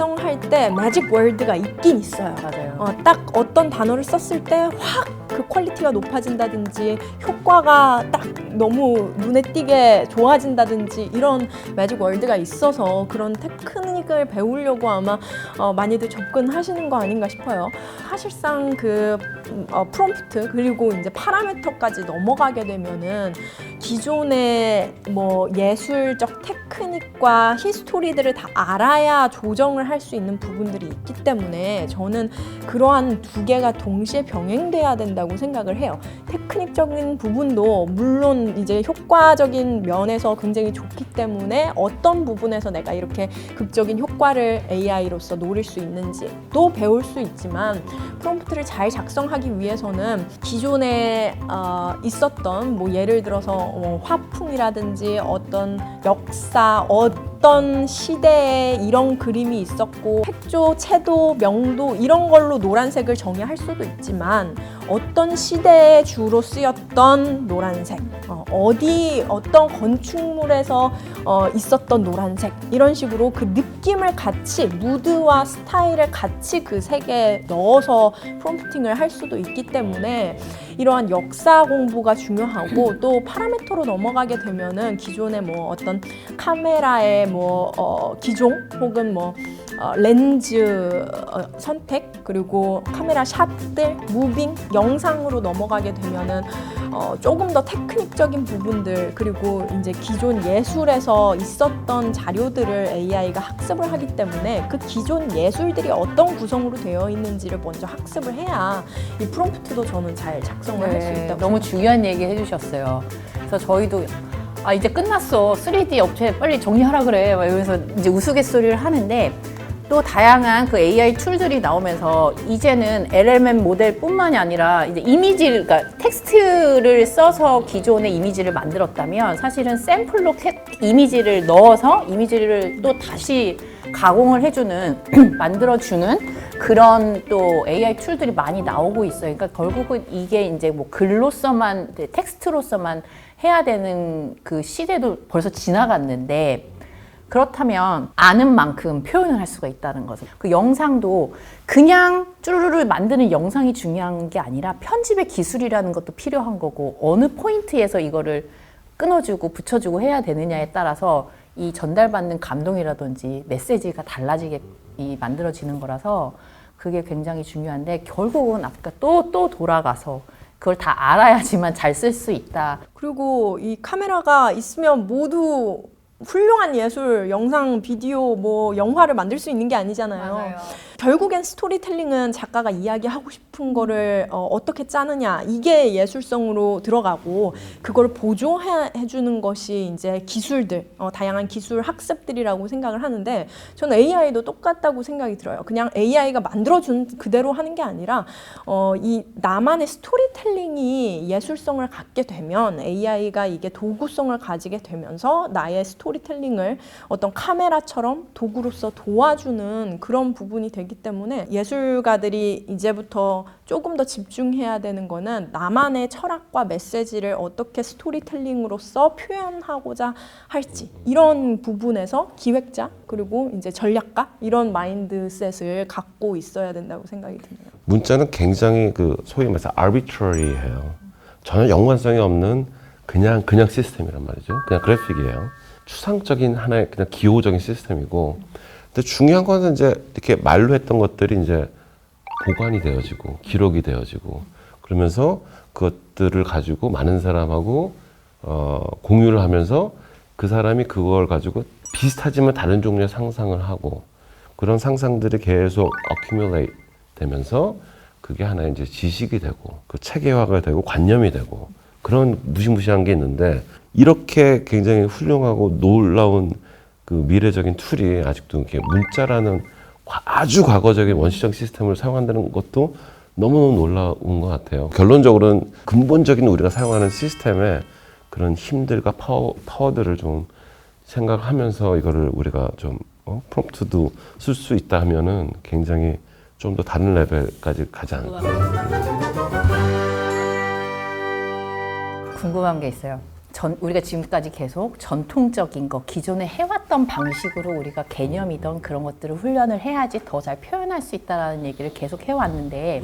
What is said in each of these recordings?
작성할 때 매직 월드가 있긴 있어요. 맞아요. 딱 어떤 단어를 썼을 때 확 그 퀄리티가 높아진다든지 효과가 딱 너무 눈에 띄게 좋아진다든지 이런 매직 월드가 있어서 그런 테크닉을 배우려고 아마 많이들 접근하시는 거 아닌가 싶어요. 사실상 그 프롬프트 그리고 이제 파라미터까지 넘어가게 되면은 기존의 뭐 예술적 테크닉과 히스토리들을 다 알아야 조정을 할 수 있는 부분들이 있기 때문에 저는 그러한 두 개가 동시에 병행돼야 된다고 생각을 해요. 테크닉적인 부분도 물론 이제 효과적인 면에서 굉장히 좋기 때문에 어떤 부분에서 내가 이렇게 극적인 효과를 AI로서 노릴 수 있는지도 배울 수 있지만 프롬프트를 잘 작성하기 위해서는 기존에 있었던 뭐 예를 들어서 화풍이라든지 어떤 역사, 어떤 시대에 이런 그림이 있었고 색조, 채도, 명도 이런 걸로 노란색을 정의할 수도 있지만 어떤 시대에 주로 쓰였던 노란색, 어떤 건축물에서 있었던 노란색 이런 식으로 그 느낌을 같이 무드와 스타일을 같이 그 색에 넣어서 프롬프팅을 할 수도 있기 때문에 이러한 역사 공부가 중요하고 또 파라미터로 넘어가게 되면은 기존의 뭐 어떤 카메라의 뭐 기종 혹은 뭐 렌즈 선택 그리고 카메라 샷들, 무빙, 영상으로 넘어가게 되면은 조금 더 테크닉적인 부분들 그리고 이제 기존 예술에서 있었던 자료들을 AI가 학습을 하기 때문에 그 기존 예술들이 어떤 구성으로 되어 있는지를 먼저 학습을 해야 이 프롬프트도 저는 잘 작성을 할 수 있다고 너무 중요한 얘기 해주셨어요. 그래서 저희도 이제 끝났어. 3D 업체 빨리 정리하라 그래. 막 이러면서 이제 우스갯소리를 하는데 또 다양한 그 AI 툴들이 나오면서 이제는 LLM 모델뿐만이 아니라 이제 이미지를, 그러니까 텍스트를 써서 기존의 이미지를 만들었다면 사실은 샘플로 이미지를 넣어서 이미지를 또 다시 가공을 해주는 만들어주는 그런 또 AI 툴들이 많이 나오고 있어요. 그러니까 결국은 이게 이제 뭐 글로서만 텍스트로서만 해야 되는 그 시대도 벌써 지나갔는데 그렇다면 아는 만큼 표현을 할 수가 있다는 거죠. 그 영상도 그냥 쭈루루를 만드는 영상이 중요한 게 아니라 편집의 기술이라는 것도 필요한 거고 어느 포인트에서 이거를 끊어주고 붙여주고 해야 되느냐에 따라서 이 전달받는 감동이라든지 메시지가 달라지게 만들어지는 거라서 그게 굉장히 중요한데 결국은 아까 또 돌아가서 그걸 다 알아야지만 잘 쓸 수 있다. 그리고 이 카메라가 있으면 모두 훌륭한 예술, 영상, 비디오, 뭐 영화를 만들 수 있는 게 아니잖아요. 맞아요. 결국엔 스토리텔링은 작가가 이야기하고 싶은 거를 어떻게 짜느냐 이게 예술성으로 들어가고 그걸 보조해주는 것이 이제 기술들, 다양한 기술 학습들이라고 생각을 하는데 저는 AI도 똑같다고 생각이 들어요. 그냥 AI가 만들어준 그대로 하는 게 아니라 이 나만의 스토리텔링이 예술성을 갖게 되면 AI가 이게 도구성을 가지게 되면서 나의 스토리텔링을 어떤 카메라처럼 도구로서 도와주는 그런 부분이 되기 때문에 예술가들이 이제부터 조금 더 집중해야 되는 거는 나만의 철학과 메시지를 어떻게 스토리텔링으로서 표현하고자 할지 이런 부분에서 기획자 그리고 이제 전략가 이런 마인드셋을 갖고 있어야 된다고 생각이 드네요. 문자는 굉장히 그 소위 말해서 arbitrary해요. 전혀 연관성이 없는 그냥 시스템이란 말이죠. 그냥 그래픽이에요. 추상적인 하나의 그냥 기호적인 시스템이고 근데 중요한 거는 이제 이렇게 말로 했던 것들이 이제 보관이 되어지고 기록이 되어지고 그러면서 그것들을 가지고 많은 사람하고 공유를 하면서 그 사람이 그걸 가지고 비슷하지만 다른 종류의 상상을 하고 그런 상상들이 계속 accumulate 되면서 그게 하나의 이제 지식이 되고 그 체계화가 되고 관념이 되고 그런 무시무시한 게 있는데 이렇게 굉장히 훌륭하고 놀라운 그 미래적인 툴이 아직도 이렇게 문자라는 아주 과거적인 원시적 시스템을 사용한다는 것도 너무너무 놀라운 것 같아요. 결론적으로는 근본적인 우리가 사용하는 시스템의 그런 힘들과 파워들을 좀 생각하면서 이거를 우리가 좀 프롬프트도 쓸 수 있다 하면은 굉장히 좀 더 다른 레벨까지 가지 않을까. 궁금한 게 있어요. 우리가 지금까지 계속 전통적인 거, 기존에 해왔던 방식으로 우리가 개념이던 그런 것들을 훈련을 해야지 더 잘 표현할 수 있다라는 얘기를 계속 해왔는데,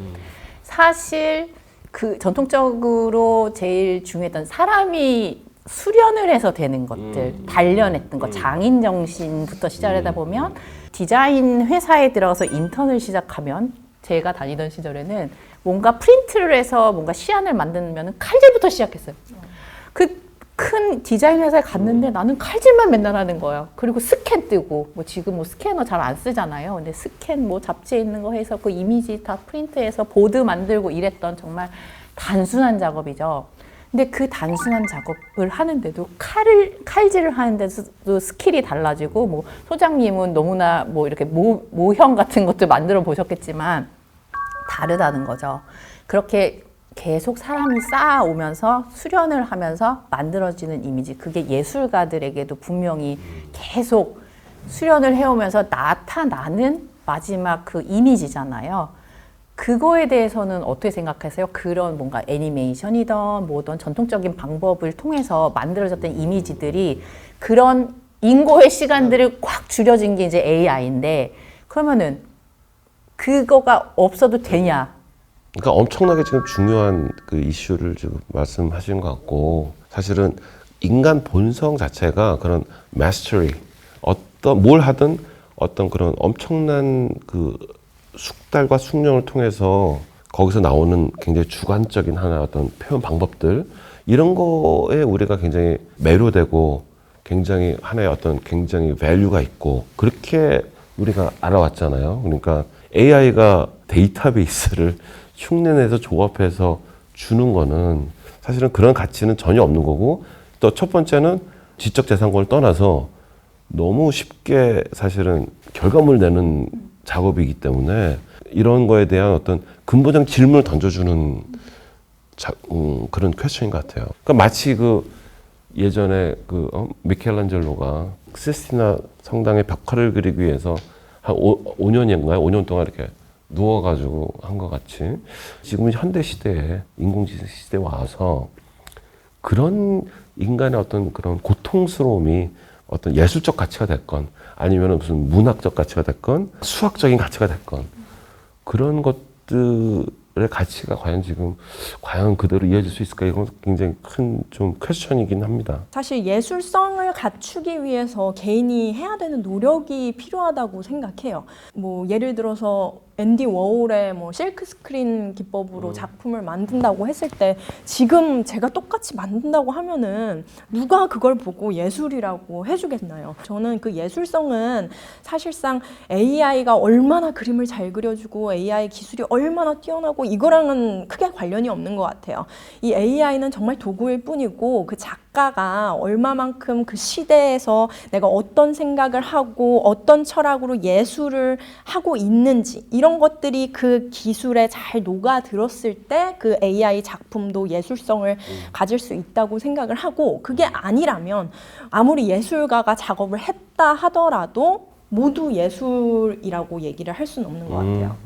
사실 그 전통적으로 제일 중요했던 사람이 수련을 해서 되는 것들, 단련했던 거, 장인 정신부터 시작하다 보면 디자인 회사에 들어가서 인턴을 시작하면, 제가 다니던 시절에는 뭔가 프린트를 해서 뭔가 시안을 만들면 칼질부터 시작했어요. 그 큰 디자인 회사에 갔는데 나는 칼질만 맨날 하는 거예요. 그리고 스캔 뜨고, 뭐 지금 뭐 스캐너 잘 안 쓰잖아요. 근데 스캔 뭐 잡지에 있는 거 해서 그 이미지 다 프린트해서 보드 만들고 이랬던 정말 단순한 작업이죠. 근데 그 단순한 작업을 하는데도 칼질을 하는데도 스킬이 달라지고, 뭐 소장님은 너무나 뭐 이렇게 모형 같은 것도 만들어 보셨겠지만 다르다는 거죠. 그렇게 계속 사람이 쌓아오면서 수련을 하면서 만들어지는 이미지, 그게 예술가들에게도 분명히 계속 수련을 해오면서 나타나는 마지막 그 이미지잖아요. 그거에 대해서는 어떻게 생각하세요? 그런 뭔가 애니메이션이든 뭐든 전통적인 방법을 통해서 만들어졌던 이미지들이 그런 인고의 시간들을 꽉 줄여진 게 이제 AI인데, 그러면은 그거가 없어도 되냐? 그러니까 엄청나게 지금 중요한 그 이슈를 지금 말씀하시는 것 같고, 사실은 인간 본성 자체가 그런 mastery, 뭘 하든 어떤 그런 엄청난 그 숙달과 숙련을 통해서 거기서 나오는 굉장히 주관적인 하나의 어떤 표현 방법들, 이런 거에 우리가 굉장히 매료되고 굉장히 하나의 어떤 굉장히 밸류가 있고, 그렇게 우리가 알아왔잖아요. 그러니까 AI가 데이터베이스를 흉내내서 조합해서 주는 거는 사실은 그런 가치는 전혀 없는 거고, 또 첫 번째는 지적재산권을 떠나서 너무 쉽게 사실은 결과물을 내는 작업이기 때문에 이런 거에 대한 어떤 근본적 질문을 던져주는 그런 퀘스천인 것 같아요. 그러니까 마치 그 예전에 미켈란젤로가 시스티나 성당의 벽화를 그리기 위해서 한 5년인가요? 5년 동안 이렇게 누워가지고 한 것 같이, 지금 현대 시대에 인공지능 시대에 와서 그런 인간의 어떤 그런 고통스러움이 어떤 예술적 가치가 됐건 아니면 무슨 문학적 가치가 됐건 수학적인 가치가 됐건 그런 것들의 가치가 과연 그대로 이어질 수 있을까, 이건 굉장히 큰 좀 퀘스천이긴 합니다. 사실 예술성을 갖추기 위해서 개인이 해야 되는 노력이 필요하다고 생각해요. 뭐 예를 들어서 앤디 워홀의 뭐 실크 스크린 기법으로 작품을 만든다고 했을 때, 지금 제가 똑같이 만든다고 하면은 누가 그걸 보고 예술이라고 해주겠나요? 저는 그 예술성은 사실상 AI가 얼마나 그림을 잘 그려주고 AI 기술이 얼마나 뛰어나고 이거랑은 크게 관련이 없는 것 같아요. 이 AI는 정말 도구일 뿐이고, 그 작가가 얼마만큼 그 시대에서 내가 어떤 생각을 하고 어떤 철학으로 예술을 하고 있는지, 이런 것들이 그 기술에 잘 녹아들었을 때 그 AI 작품도 예술성을 가질 수 있다고 생각을 하고, 그게 아니라면 아무리 예술가가 작업을 했다 하더라도 모두 예술이라고 얘기를 할 수는 없는 것 같아요.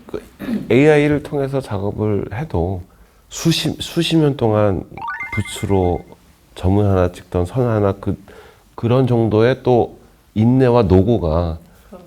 그 AI를 통해서 작업을 해도 수십 년 동안 붓으로 점을 하나 찍던 선 하나 그런 정도의 또 인내와 노고가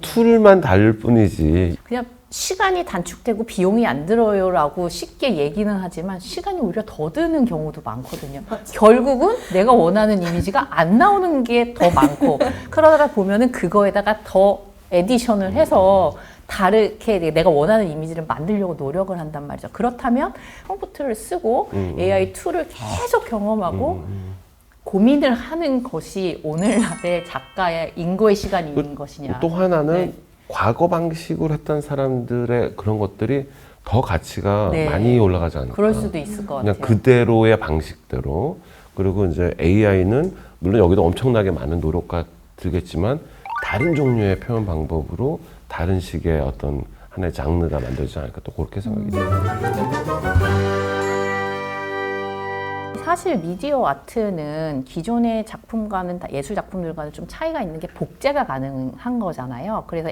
툴만 다를 뿐이지. 그냥 시간이 단축되고 비용이 안 들어요라고 쉽게 얘기는 하지만 시간이 오히려 더 드는 경우도 많거든요. 결국은 내가 원하는 이미지가 안 나오는 게 더 많고, 그러다 보면은 그거에다가 더 에디션을 해서 다르게 내가 원하는 이미지를 만들려고 노력을 한단 말이죠. 그렇다면 프롬프트를 쓰고 AI 툴을 계속 경험하고 고민을 하는 것이 오늘날의 작가의 인고의 시간이 있는 것이냐. 또 하나는 네. 과거 방식으로 했던 사람들의 그런 것들이 더 가치가 네. 많이 올라가지 않을까. 그럴 수도 있을 것 그냥 같아요. 그대로의 방식대로. 그리고 이제 AI는 물론 여기도 엄청나게 많은 노력가 들겠지만 다른 종류의 표현 방법으로 다른 식의 어떤 하나의 장르가 만들어지지 않을까, 또 그렇게 생각이 돼요. 사실 미디어 아트는 기존의 작품과는 예술 작품들과는 좀 차이가 있는 게 복제가 가능한 거잖아요. 그래서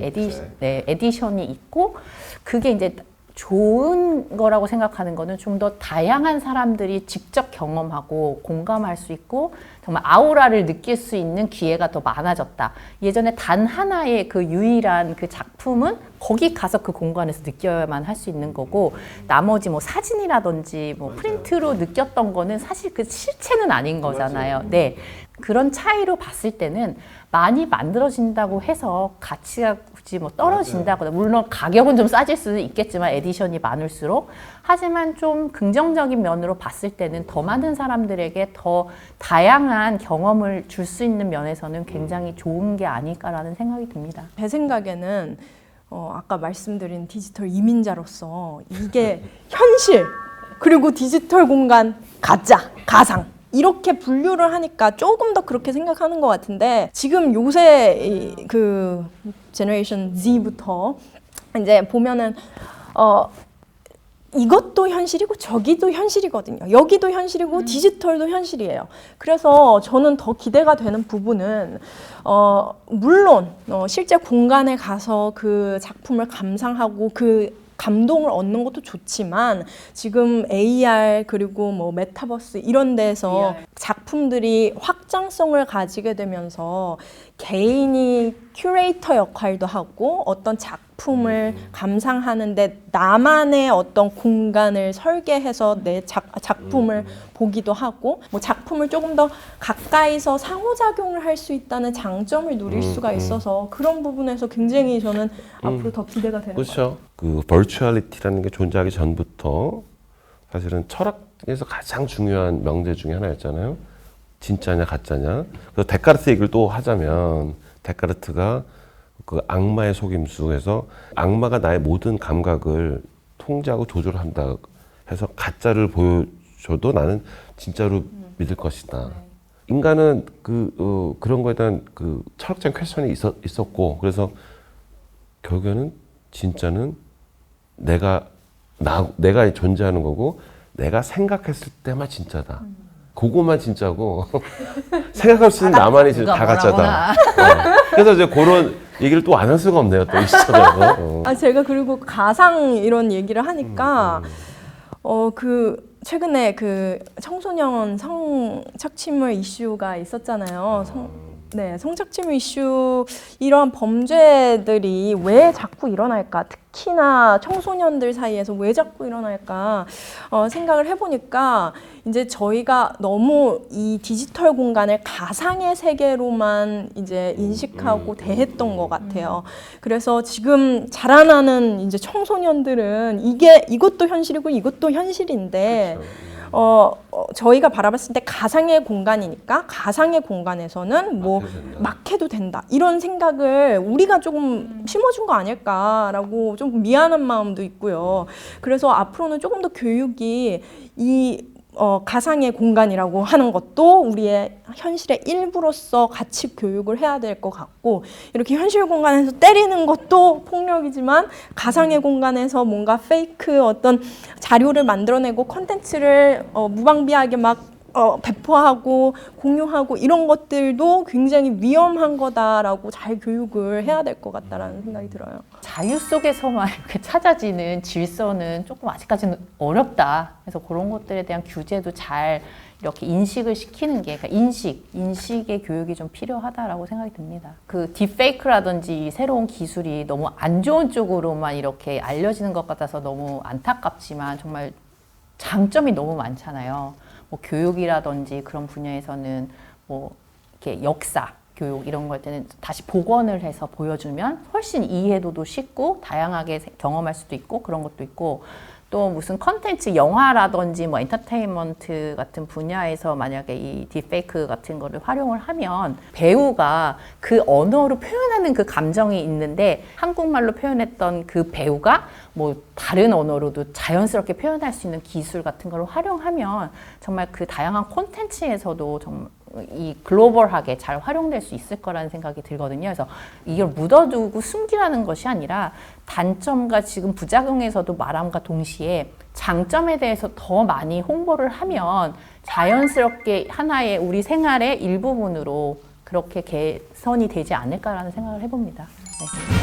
에디션이 있고, 그게 이제 좋은 거라고 생각하는 거는 좀 더 다양한 사람들이 직접 경험하고 공감할 수 있고 정말 아우라를 느낄 수 있는 기회가 더 많아졌다. 예전에 단 하나의 그 유일한 그 작품은 거기 가서 그 공간에서 느껴야만 할 수 있는 거고, 나머지 뭐 사진이라든지 뭐 프린트로 느꼈던 거는 사실 그 실체는 아닌 거잖아요. 네. 그런 차이로 봤을 때는 많이 만들어진다고 해서 가치가 굳이 뭐 떨어진다거나, 물론 가격은 좀 싸질 수는 있겠지만 에디션이 많을수록, 하지만 좀 긍정적인 면으로 봤을 때는 더 많은 사람들에게 더 다양한 경험을 줄 수 있는 면에서는 굉장히 좋은 게 아닐까라는 생각이 듭니다. 제 생각에는 아까 말씀드린 디지털 이민자로서 이게 현실 그리고 디지털 공간 가짜, 가상 이렇게 분류를 하니까 조금 더 그렇게 생각하는 것 같은데, 지금 요새 그 제너레이션 Z부터 이제 보면은 이것도 현실이고 저기도 현실이거든요. 여기도 현실이고 디지털도 현실이에요. 그래서 저는 더 기대가 되는 부분은 물론 실제 공간에 가서 그 작품을 감상하고 그 감동을 얻는 것도 좋지만, 지금 AR 그리고 뭐 메타버스 이런 데서 작품들이 확장성을 가지게 되면서 개인이 큐레이터 역할도 하고 어떤 작품을 감상하는데 나만의 어떤 공간을 설계해서 내 작품을 보기도 하고, 뭐 작품을 조금 더 가까이서 상호작용을 할 수 있다는 장점을 누릴 수가 있어서 그런 부분에서 굉장히 저는 앞으로 더 기대가 되는 것 같아요. 그렇죠. 그 버추얼리티라는 게 존재하기 전부터 사실은 철학에서 가장 중요한 명제 중에 하나였잖아요. 진짜냐 가짜냐. 그래서 데카르트 얘기를 또 하자면, 데카르트가 그 악마의 속임수에서 악마가 나의 모든 감각을 통제하고 조절한다 해서 가짜를 보여줘도 나는 진짜로 믿을 것이다. 인간은 그런 거에 대한 그 철학적인 퀘스천이 있었고, 그래서 결국에는 진짜는 내가 존재하는 거고, 내가 생각했을 때만 진짜다. 그거만 진짜고 생각할 수 있는 나만이 진짜 다 가짜다. 그래서 이제 그런 얘기를 또 안 할 수가 없네요. 또 이 시점에서. 제가 그리고 가상 이런 얘기를 하니까 그 최근에 그 청소년 성착취물 이슈가 있었잖아요. 성착취물 이슈, 이러한 범죄들이 왜 자꾸 일어날까? 특히나 청소년들 사이에서 왜 자꾸 일어날까? 생각을 해보니까 이제 저희가 너무 이 디지털 공간을 가상의 세계로만 이제 인식하고 대했던 것 같아요. 그래서 지금 자라나는 이제 청소년들은 이것도 현실이고 이것도 현실인데, 저희가 바라봤을 때 가상의 공간이니까 가상의 공간에서는 뭐 막 해도 된다 이런 생각을 우리가 조금 심어준 거 아닐까라고 좀 미안한 마음도 있고요. 그래서 앞으로는 조금 더 교육이 이 가상의 공간이라고 하는 것도 우리의 현실의 일부로서 같이 교육을 해야 될 것 같고, 이렇게 현실 공간에서 때리는 것도 폭력이지만 가상의 공간에서 뭔가 페이크 어떤 자료를 만들어내고 컨텐츠를 무방비하게 막 배포하고 공유하고 이런 것들도 굉장히 위험한 거다라고 잘 교육을 해야 될 것 같다라는 생각이 들어요. 자유 속에서만 이렇게 찾아지는 질서는 조금 아직까지는 어렵다. 그래서 그런 것들에 대한 규제도 잘 이렇게 인식을 시키는 게, 그러니까 인식의 교육이 좀 필요하다라고 생각이 듭니다. 그 딥페이크라든지 새로운 기술이 너무 안 좋은 쪽으로만 이렇게 알려지는 것 같아서 너무 안타깝지만, 정말 장점이 너무 많잖아요. 뭐 교육이라든지 그런 분야에서는 뭐 이렇게 역사 교육 이런 걸 때는 다시 복원을 해서 보여주면 훨씬 이해도도 쉽고 다양하게 경험할 수도 있고 그런 것도 있고, 또 무슨 컨텐츠 영화라든지 뭐 엔터테인먼트 같은 분야에서 만약에 이 딥페이크 같은 거를 활용을 하면 배우가 그 언어로 표현하는 그 감정이 있는데 한국말로 표현했던 그 배우가 뭐 다른 언어로도 자연스럽게 표현할 수 있는 기술 같은 걸 활용하면 정말 그 다양한 콘텐츠에서도 좀 이 글로벌하게 잘 활용될 수 있을 거라는 생각이 들거든요. 그래서 이걸 묻어두고 숨기라는 것이 아니라 단점과 지금 부작용에서도 말함과 동시에 장점에 대해서 더 많이 홍보를 하면 자연스럽게 하나의 우리 생활의 일부분으로 그렇게 개선이 되지 않을까라는 생각을 해봅니다. 네.